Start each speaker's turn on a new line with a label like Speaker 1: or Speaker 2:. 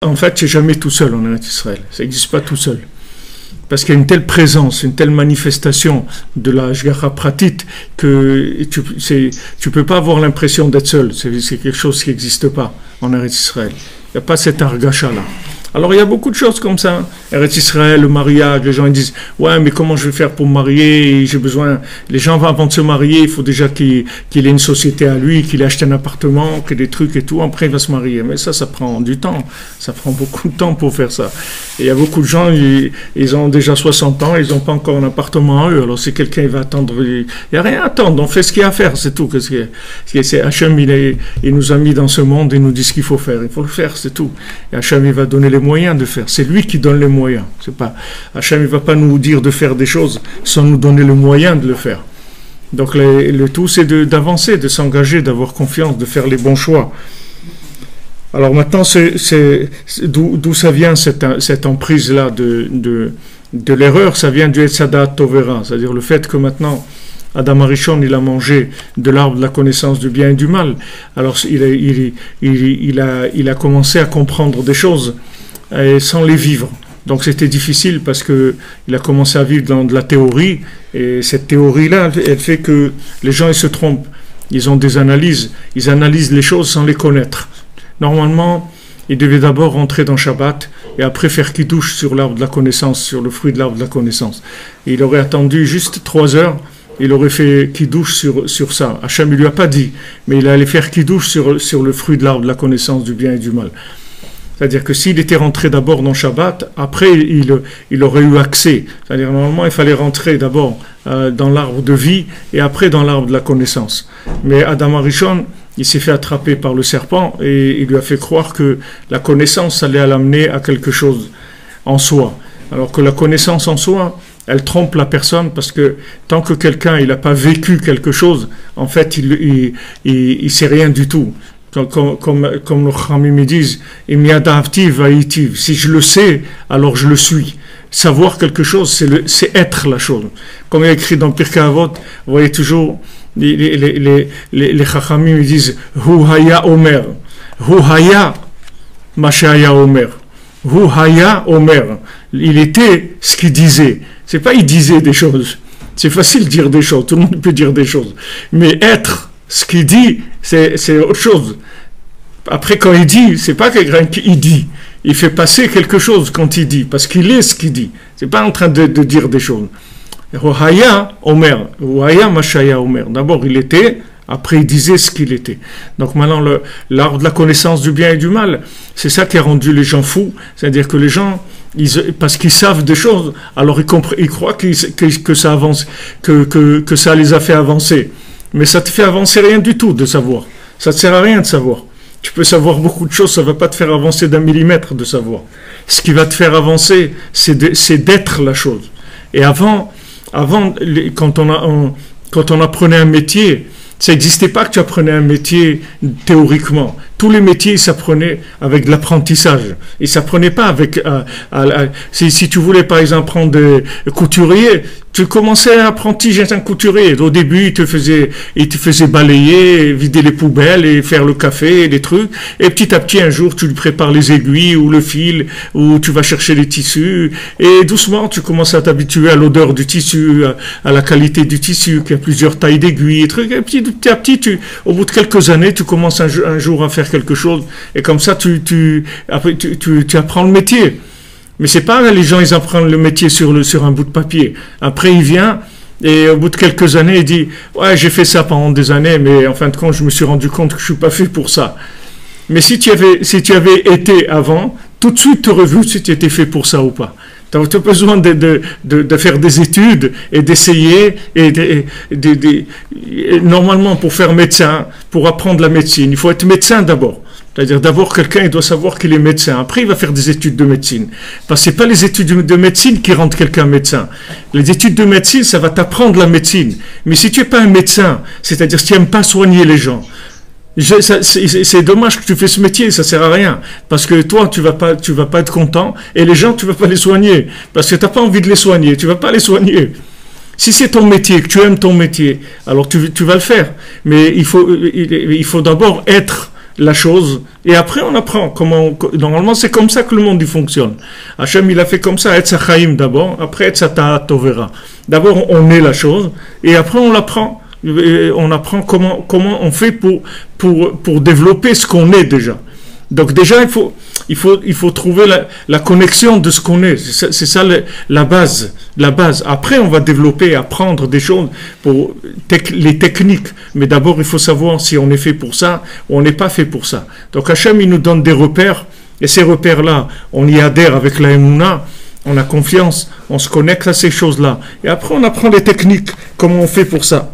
Speaker 1: En fait, tu n'es jamais tout seul en Israël. Ça n'existe pas tout seul. Parce qu'il y a une telle présence, une telle manifestation de la Shgacha Pratit que tu ne peux pas avoir l'impression d'être seul. C'est quelque chose qui n'existe pas en Eretz Israël. Il n'y a pas cet argacha-là. Alors il y a beaucoup de choses comme ça. Eretz Israël, le mariage, les gens ils disent « Ouais, mais comment je vais faire pour me marier? J'ai besoin... » Les gens, avant de se marier, il faut déjà qu'il ait une société à lui, qu'il ait acheté un appartement, qu'il ait des trucs et tout. Après, il va se marier. Mais ça prend du temps. Ça prend beaucoup de temps pour faire ça. Et il y a beaucoup de gens, ils ont déjà 60 ans, ils n'ont pas encore un appartement à eux. Alors si quelqu'un il va attendre, il n'y a rien à attendre. On fait ce qu'il y a à faire, c'est tout. Hachem, il nous a mis dans ce monde et nous dit ce qu'il faut faire. Il faut le faire, c'est tout. Et Hachem, il va donner les moyens de faire. C'est lui qui donne les moyens. C'est pas Hachem, il va pas nous dire de faire des choses sans nous donner le moyen de le faire. Donc le tout, c'est d'avancer, de s'engager, d'avoir confiance, de faire les bons choix. Alors maintenant, d'où ça vient cette emprise-là de l'erreur? Ça vient du Etzadat Tovera, c'est-à-dire le fait que maintenant Adam Arishon, il a mangé de l'arbre de la connaissance du bien et du mal. Alors il a commencé à comprendre des choses sans les vivre. Donc c'était difficile parce que il a commencé à vivre dans de la théorie, et cette théorie-là, elle fait que les gens ils se trompent. Ils ont des analyses, ils analysent les choses sans les connaître. Normalement, il devait d'abord rentrer dans Shabbat et après faire Kiddush sur l'arbre de la connaissance, sur le fruit de l'arbre de la connaissance. Et il aurait attendu juste 3 heures. Il aurait fait Kiddush sur ça. Hachem ne lui a pas dit, mais il allait faire Kiddush sur le fruit de l'arbre de la connaissance du bien et du mal. C'est-à-dire que s'il était rentré d'abord dans Shabbat, après il aurait eu accès. C'est-à-dire normalement il fallait rentrer d'abord dans l'arbre de vie et après dans l'arbre de la connaissance. Mais Adam Arishon, il s'est fait attraper par le serpent et il lui a fait croire que la connaissance allait l'amener à quelque chose en soi. Alors que la connaissance en soi, elle trompe la personne parce que tant que quelqu'un il n'a pas vécu quelque chose, en fait il sait rien du tout. Comme nos Khamim me disent, si je le sais, alors je le suis. Savoir quelque chose, c'est être la chose. Comme il est écrit dans Pirkei Avot, vous voyez toujours les Chachamim me disent Hu haya omer, Hu haya mashaya omer, Hu haya omer. Il était ce qu'il disait. C'est pas il disait des choses. C'est facile de dire des choses. Tout le monde peut dire des choses. Mais être ce qu'il dit, c'est autre chose. Après, quand il dit, c'est pas quelqu'un qui dit. Il fait passer quelque chose quand il dit, parce qu'il est ce qu'il dit. C'est pas en train de dire des choses. Haya Omer, Haya Mashaya Omer. D'abord, il était, après, il disait ce qu'il était. Donc maintenant, l'arbre de la connaissance du bien et du mal, c'est ça qui a rendu les gens fous. C'est-à-dire que les gens, parce qu'ils savent des choses, alors ils croient que ça avance, que ça les a fait avancer. Mais ça te fait avancer rien du tout de savoir. Ça ne te sert à rien de savoir. Tu peux savoir beaucoup de choses, ça ne va pas te faire avancer d'1 millimètre de savoir. Ce qui va te faire avancer, c'est d'être la chose. Et avant quand on apprenait un métier, ça n'existait pas que tu apprenais un métier théoriquement. Tous les métiers s'apprenaient avec de l'apprentissage. Ils ne s'apprenaient pas avec... si tu voulais par exemple prendre des couturiers, tu commençais à apprendre chez un couturier. Au début, il te faisait balayer, vider les poubelles et faire le café, les trucs. Et petit à petit, un jour, tu lui prépares les aiguilles ou le fil, ou tu vas chercher les tissus. Et doucement, tu commences à t'habituer à l'odeur du tissu, à la qualité du tissu, qu'il y a plusieurs tailles d'aiguilles et trucs. Et petit à petit, au bout de quelques années, tu commences un jour à faire quelque chose. Et comme ça, tu apprends le métier. Mais c'est pas les gens, ils apprennent le métier sur un bout de papier. Après, il vient et au bout de quelques années, il dit « Ouais, j'ai fait ça pendant des années, mais en fin de compte, je me suis rendu compte que je suis pas fait pour ça. » Mais si tu avais été avant, tout de suite, tu aurais vu si tu étais fait pour ça ou pas. Tu as besoin de faire des études et d'essayer. Normalement, pour faire médecin, pour apprendre la médecine, il faut être médecin d'abord. C'est-à-dire d'abord quelqu'un il doit savoir qu'il est médecin. Après il va faire des études de médecine. Parce que c'est pas les études de médecine qui rendent quelqu'un médecin. Les études de médecine ça va t'apprendre la médecine. Mais si tu es pas un médecin, c'est-à-dire si tu n'aimes pas soigner les gens, c'est dommage que tu fais ce métier, ça sert à rien. Parce que toi tu vas pas être content et les gens tu vas pas les soigner. Parce que tu n'as pas envie de les soigner, tu vas pas les soigner. Si c'est ton métier, que tu aimes ton métier, alors tu vas le faire. Mais il faut d'abord être la chose, et après on apprend comment. Normalement, c'est comme ça que le monde il fonctionne. Hachem, il a fait comme ça, Etz Chaim d'abord, après Etz Tovera. D'abord, on met la chose, et après on l'apprend. On apprend comment on fait pour développer ce qu'on est déjà. Donc déjà, il faut trouver la connexion de ce qu'on est. C'est ça la base. Après, on va développer, apprendre des choses pour les techniques. Mais d'abord, il faut savoir si on est fait pour ça ou on n'est pas fait pour ça. Donc Hachem, il nous donne des repères. Et ces repères-là, on y adhère avec la Emouna. On a confiance, on se connecte à ces choses-là. Et après, on apprend les techniques, comment on fait pour ça.